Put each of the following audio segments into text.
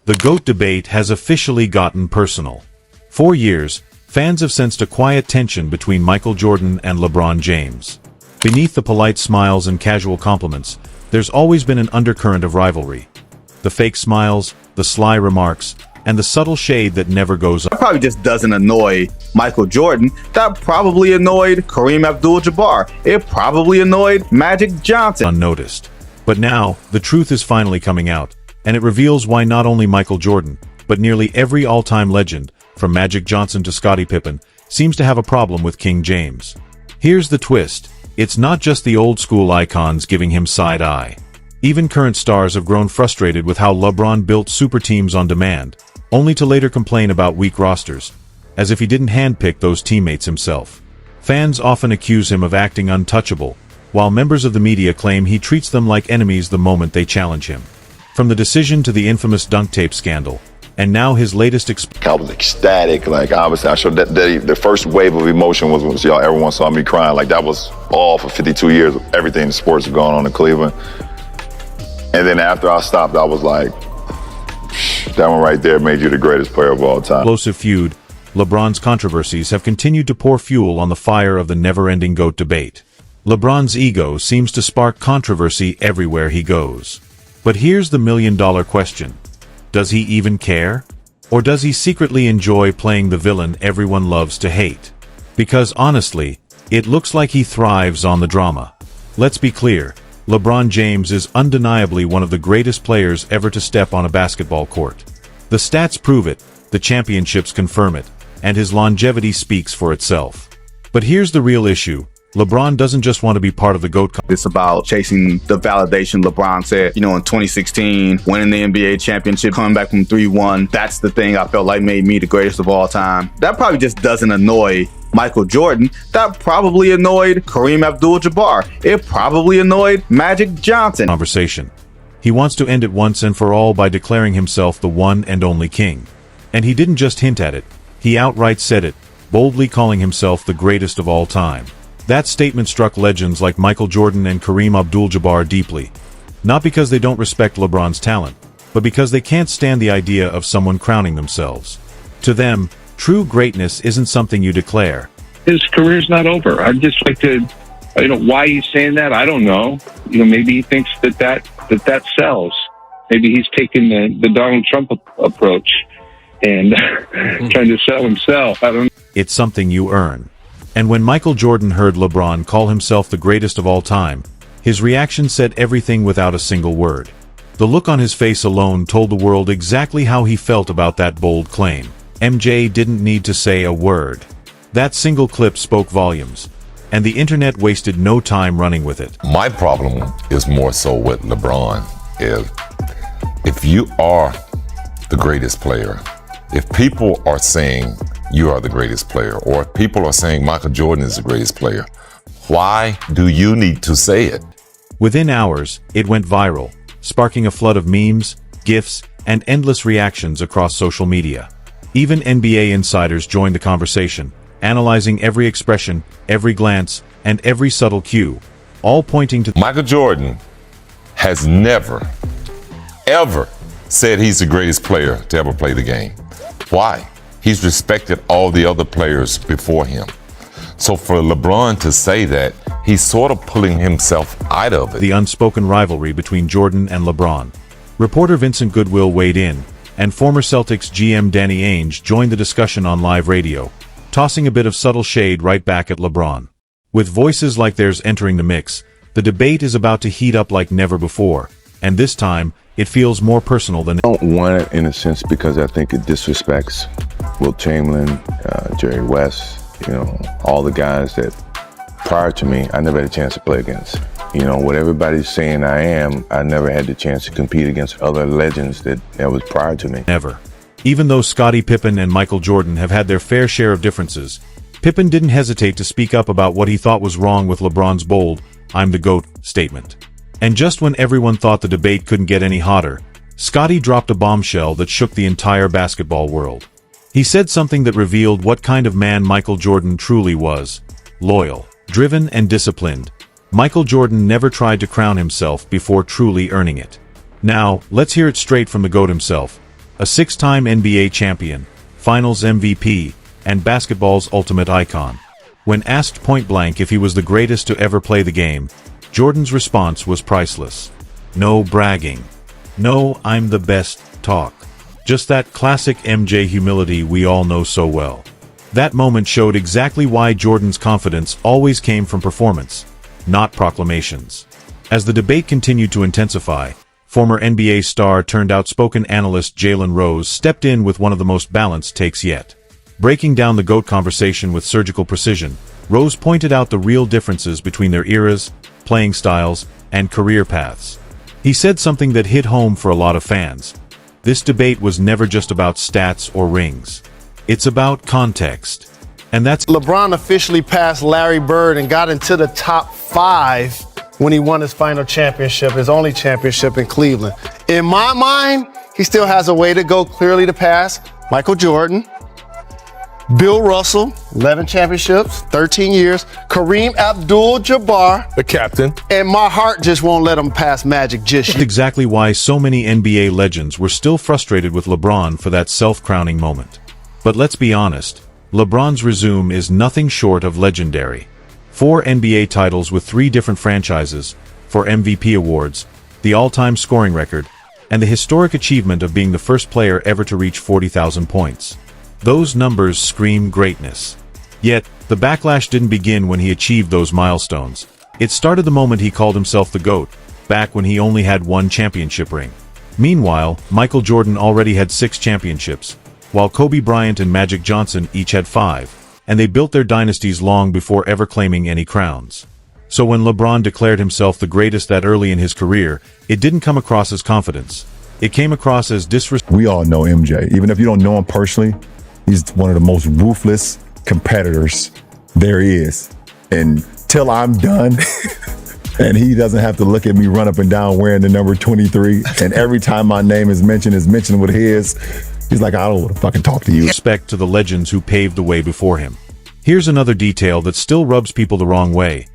The GOAT debate has officially gotten personal. For years, fans have sensed a quiet tension between Michael Jordan and LeBron James. Beneath the polite smiles and casual compliments, there's always been an undercurrent of rivalry. The fake smiles, the sly remarks, and the subtle shade that never goes up. That probably just doesn't annoy Michael Jordan. That probably annoyed Kareem Abdul-Jabbar. It probably annoyed Magic Johnson. Unnoticed. But now, the truth is finally coming out, and it reveals why not only Michael Jordan, but nearly every all-time legend, from Magic Johnson to Scottie Pippen, seems to have a problem with King James. Here's the twist. It's not just the old-school icons giving him side-eye. Even current stars have grown frustrated with how LeBron built super teams on demand, only to later complain about weak rosters, as if he didn't handpick those teammates himself. Fans often accuse him of acting untouchable, while members of the media claim he treats them like enemies the moment they challenge him. From the decision to the infamous dunk tape scandal, and now his latest I was ecstatic. Like, obviously, I showed that the first wave of emotion was y'all, everyone saw me crying. Like, that was all for 52 years of everything in sports going on in Cleveland. And then after I stopped, I was like, that one right there made you the greatest player of all time. Explosive feud, LeBron's controversies have continued to pour fuel on the fire of the never-ending GOAT debate. LeBron's ego seems to spark controversy everywhere he goes. But here's the million-dollar question. Does he even care? Or does he secretly enjoy playing the villain everyone loves to hate? Because honestly, it looks like he thrives on the drama. Let's be clear, LeBron James is undeniably one of the greatest players ever to step on a basketball court. The stats prove it, the championships confirm it, and his longevity speaks for itself. But here's the real issue. LeBron doesn't just want to be part of the GOAT. It's about chasing the validation. LeBron said, in 2016, winning the NBA championship, coming back from 3-1. That's the thing I felt like made me the greatest of all time. That probably just doesn't annoy Michael Jordan. That probably annoyed Kareem Abdul-Jabbar. It probably annoyed Magic Johnson. Conversation. He wants to end it once and for all by declaring himself the one and only king. And he didn't just hint at it. He outright said it, boldly calling himself the greatest of all time. That statement struck legends like Michael Jordan and Kareem Abdul-Jabbar deeply. Not because they don't respect LeBron's talent, but because they can't stand the idea of someone crowning themselves. To them, true greatness isn't something you declare. His career's not over. I'd just like to, why he's saying that, I don't know. Maybe he thinks that sells. Maybe he's taking the Donald Trump approach and trying to sell himself. I don't know. It's something you earn. And when Michael Jordan heard LeBron call himself the greatest of all time, his reaction said everything without a single word. The look on his face alone told the world exactly how he felt about that bold claim. MJ didn't need to say a word. That single clip spoke volumes, and the internet wasted no time running with it. My problem is more so with LeBron is if you are the greatest player, if people are saying you are the greatest player, or if people are saying Michael Jordan is the greatest player, why do you need to say it? Within hours, it went viral, sparking a flood of memes, GIFs, and endless reactions across social media. Even NBA insiders joined the conversation, analyzing every expression, every glance, and every subtle cue, all pointing to Michael Jordan has never, ever said he's the greatest player to ever play the game. Why? He's respected all the other players before him. So for LeBron to say that, he's sort of pulling himself out of it. The unspoken rivalry between Jordan and LeBron. Reporter Vincent Goodwill weighed in, and former Celtics GM Danny Ainge joined the discussion on live radio, tossing a bit of subtle shade right back at LeBron. With voices like theirs entering the mix, the debate is about to heat up like never before, and this time, it feels more personal than... I don't want it in a sense because I think it disrespects Wilt Chamberlain, Jerry West, all the guys that prior to me, I never had a chance to play against. What everybody's saying I am, I never had the chance to compete against other legends that was prior to me. Never. Even though Scottie Pippen and Michael Jordan have had their fair share of differences, Pippen didn't hesitate to speak up about what he thought was wrong with LeBron's bold, "I'm the GOAT" statement. And just when everyone thought the debate couldn't get any hotter, Scottie dropped a bombshell that shook the entire basketball world. He said something that revealed what kind of man Michael Jordan truly was: loyal, driven, and disciplined. Michael Jordan never tried to crown himself before truly earning it. Now, let's hear it straight from the GOAT himself. a six-time NBA champion, Finals MVP, and basketball's ultimate icon. When asked point-blank if he was the greatest to ever play the game, Jordan's response was priceless. No bragging. No, I'm the best talk. Just that classic MJ humility we all know so well. That moment showed exactly why Jordan's confidence always came from performance, not proclamations. As the debate continued to intensify, former NBA star turned outspoken analyst Jalen Rose stepped in with one of the most balanced takes yet. Breaking down the GOAT conversation with surgical precision, Rose pointed out the real differences between their eras, playing styles, and career paths. He said something that hit home for a lot of fans. This debate was never just about stats or rings. It's about context. And that's LeBron officially passed Larry Bird and got into the top 5 when he won his final championship, his only championship in Cleveland. In my mind, he still has a way to go clearly to pass Michael Jordan, Bill Russell, 11 championships, 13 years, Kareem Abdul-Jabbar, the captain, and my heart just won't let him pass Magic just yet. exactly why so many NBA legends were still frustrated with LeBron for that self-crowning moment. But let's be honest, LeBron's resume is nothing short of legendary. 4 NBA titles with 3 different franchises, 4 MVP awards, the all-time scoring record, and the historic achievement of being the first player ever to reach 40,000 points. Those numbers scream greatness. Yet, the backlash didn't begin when he achieved those milestones. It started the moment he called himself the GOAT, back when he only had 1 championship ring. Meanwhile, Michael Jordan already had 6 championships, while Kobe Bryant and Magic Johnson each had 5, and they built their dynasties long before ever claiming any crowns. So when LeBron declared himself the greatest that early in his career, it didn't come across as confidence. It came across as disrespect. We all know MJ. Even if you don't know him personally, he's one of the most ruthless competitors there is. And till I'm done, and he doesn't have to look at me run up and down wearing the number 23, and every time my name is mentioned with his, he's like, I don't want to fucking talk to you. Respect to the legends who paved the way before him. Here's another detail that still rubs people the wrong way.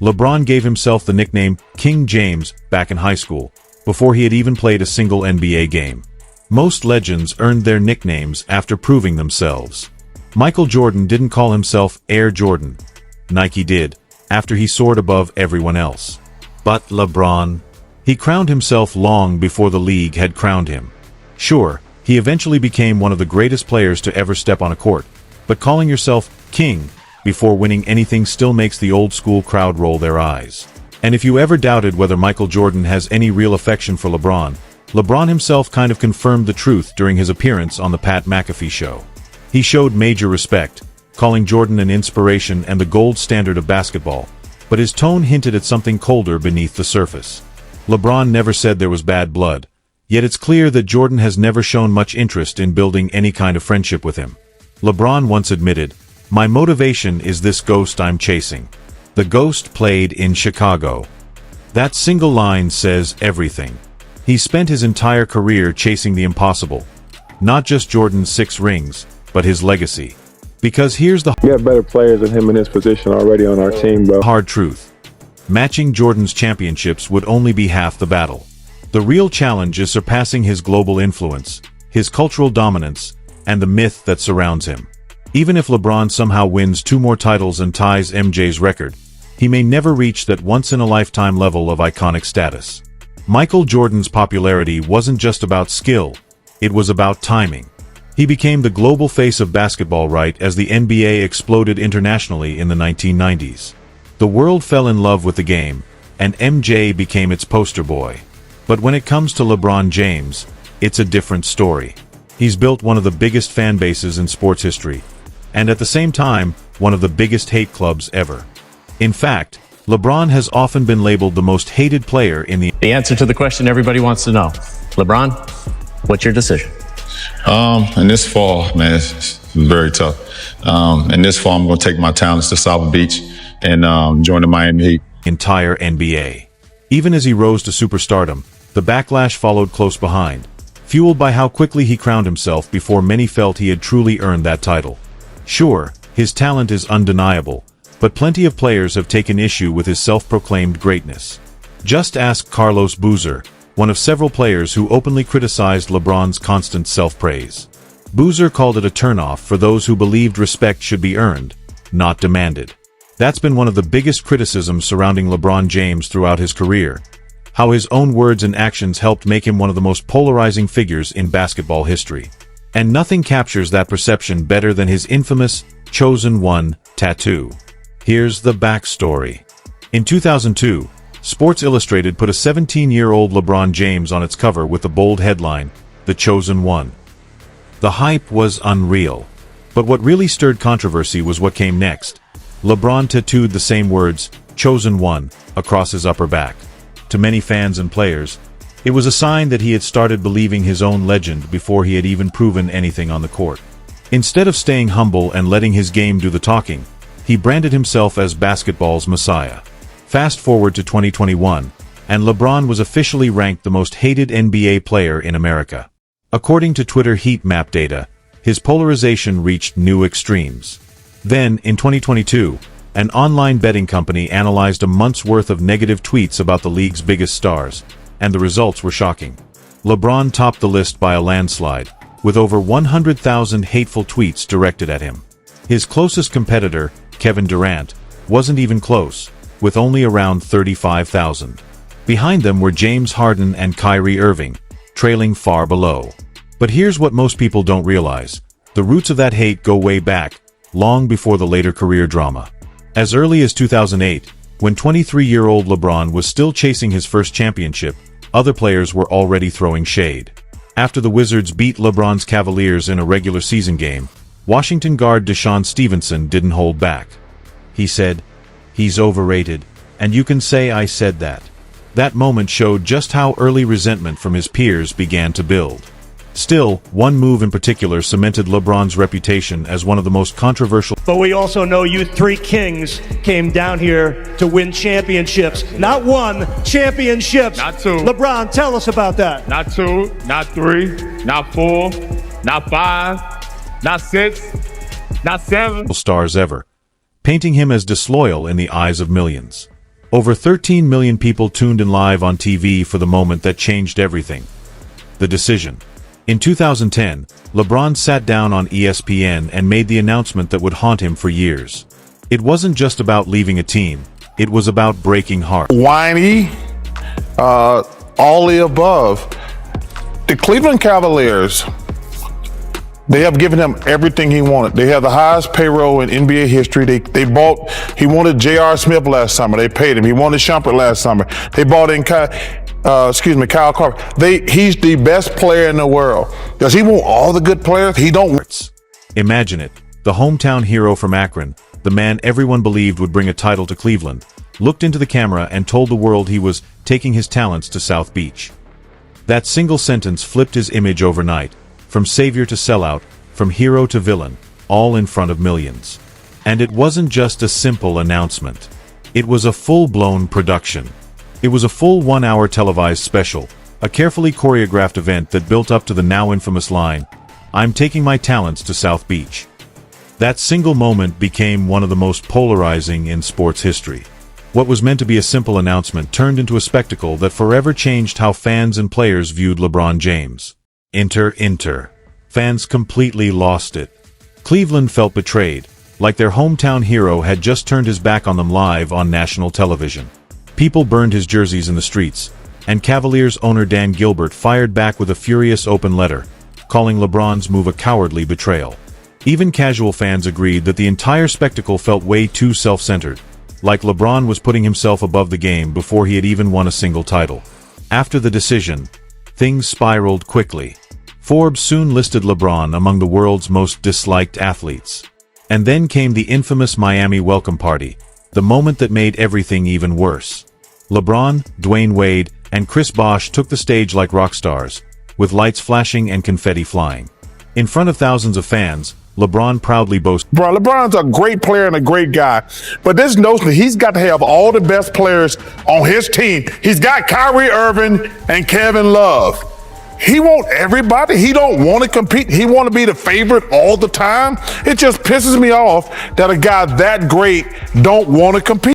LeBron gave himself the nickname King James back in high school, before he had even played a single NBA game. Most legends earned their nicknames after proving themselves. Michael Jordan didn't call himself Air Jordan. Nike did, after he soared above everyone else. But LeBron? He crowned himself long before the league had crowned him. Sure, he eventually became one of the greatest players to ever step on a court, but calling yourself king before winning anything still makes the old-school crowd roll their eyes. And if you ever doubted whether Michael Jordan has any real affection for LeBron, LeBron himself kind of confirmed the truth during his appearance on the Pat McAfee show. He showed major respect, calling Jordan an inspiration and the gold standard of basketball, but his tone hinted at something colder beneath the surface. LeBron never said there was bad blood, yet it's clear that Jordan has never shown much interest in building any kind of friendship with him. LeBron once admitted, "My motivation is this ghost I'm chasing." The ghost played in Chicago. That single line says everything. He spent his entire career chasing the impossible. Not just Jordan's 6 rings, but his legacy. Because here's the we have better players than him in his position already on our team, bro. hard truth. Matching Jordan's championships would only be half the battle. The real challenge is surpassing his global influence, his cultural dominance, and the myth that surrounds him. Even if LeBron somehow wins 2 more titles and ties MJ's record, he may never reach that once-in-a-lifetime level of iconic status. Michael Jordan's popularity wasn't just about skill, it was about timing. He became the global face of basketball right as the NBA exploded internationally in the 1990s. The world fell in love with the game, and MJ became its poster boy. But when it comes to LeBron James, it's a different story. He's built one of the biggest fan bases in sports history, and at the same time, one of the biggest hate clubs ever. In fact, LeBron has often been labeled the most hated player in the answer to the question everybody wants to know. LeBron, what's your decision? In this fall, man, it's very tough. In this fall, I'm going to take my talents to South Beach and join the Miami Heat. Entire NBA. Even as he rose to superstardom, the backlash followed close behind, fueled by how quickly he crowned himself before many felt he had truly earned that title. Sure, his talent is undeniable, but plenty of players have taken issue with his self-proclaimed greatness. Just ask Carlos Boozer, one of several players who openly criticized LeBron's constant self-praise. Boozer called it a turnoff for those who believed respect should be earned, not demanded. That's been one of the biggest criticisms surrounding LeBron James throughout his career, how his own words and actions helped make him one of the most polarizing figures in basketball history. And nothing captures that perception better than his infamous Chosen One tattoo. Here's the backstory. In 2002, Sports Illustrated put a 17-year-old LeBron James on its cover with the bold headline, The Chosen One. The hype was unreal. But what really stirred controversy was what came next. LeBron tattooed the same words, Chosen One, across his upper back. To many fans and players, it was a sign that he had started believing his own legend before he had even proven anything on the court. Instead of staying humble and letting his game do the talking, he branded himself as basketball's messiah. Fast forward to 2021, and LeBron was officially ranked the most hated NBA player in America. According to Twitter heat map data, his polarization reached new extremes. Then, in 2022, an online betting company analyzed a month's worth of negative tweets about the league's biggest stars, and the results were shocking. LeBron topped the list by a landslide, with over 100,000 hateful tweets directed at him. His closest competitor, Kevin Durant, wasn't even close, with only around 35,000. Behind them were James Harden and Kyrie Irving, trailing far below. But here's what most people don't realize. The roots of that hate go way back, long before the later career drama. As early as 2008, when 23-year-old LeBron was still chasing his first championship, other players were already throwing shade. After the Wizards beat LeBron's Cavaliers in a regular season game, Washington guard Deshaun Stevenson didn't hold back. He said, "He's overrated, and you can say I said that." That moment showed just how early resentment from his peers began to build. Still, one move in particular cemented LeBron's reputation as one of the most controversial. But we also know you three kings came down here to win championships. Not one, championships. Not two. LeBron, tell us about that. Not two, not three, not four, not five, not six, not seven. Stars ever, painting him as disloyal in the eyes of millions. Over 13 million people tuned in live on TV for the moment that changed everything. The decision. In 2010, LeBron sat down on ESPN and made the announcement that would haunt him for years. It wasn't just about leaving a team, it was about breaking hearts. Whiny, all the above. The Cleveland Cavaliers, they have given him everything he wanted. They have the highest payroll in NBA history. He wanted J.R. Smith last summer. They paid him. He wanted Shumpert last summer. They bought in Kyle Korver. He's the best player in the world. Does he want all the good players? He don't. Imagine it. The hometown hero from Akron, the man everyone believed would bring a title to Cleveland, looked into the camera and told the world he was taking his talents to South Beach. That single sentence flipped his image overnight, from savior to sellout, from hero to villain, all in front of millions. And it wasn't just a simple announcement. It was a full-blown production. It was a full 1-hour televised special, a carefully choreographed event that built up to the now infamous line, "I'm taking my talents to South Beach." That single moment became one of the most polarizing in sports history. What was meant to be a simple announcement turned into a spectacle that forever changed how fans and players viewed LeBron James. Inter. Fans completely lost it. Cleveland felt betrayed, like their hometown hero had just turned his back on them live on national television. People burned his jerseys in the streets, and Cavaliers owner Dan Gilbert fired back with a furious open letter, calling LeBron's move a cowardly betrayal. Even casual fans agreed that the entire spectacle felt way too self-centered, like LeBron was putting himself above the game before he had even won a single title. After the decision, things spiraled quickly. Forbes soon listed LeBron among the world's most disliked athletes. And then came the infamous Miami welcome party, the moment that made everything even worse. LeBron, Dwayne Wade, and Chris Bosh took the stage like rock stars, with lights flashing and confetti flying. In front of thousands of fans, LeBron proudly boasted, Bro, LeBron's a great player and a great guy. But this notion that he's got to have all the best players on his team. He's got Kyrie Irving and Kevin Love. He wants everybody. He don't want to compete. He want to be the favorite all the time. It just pisses me off that a guy that great don't want to compete.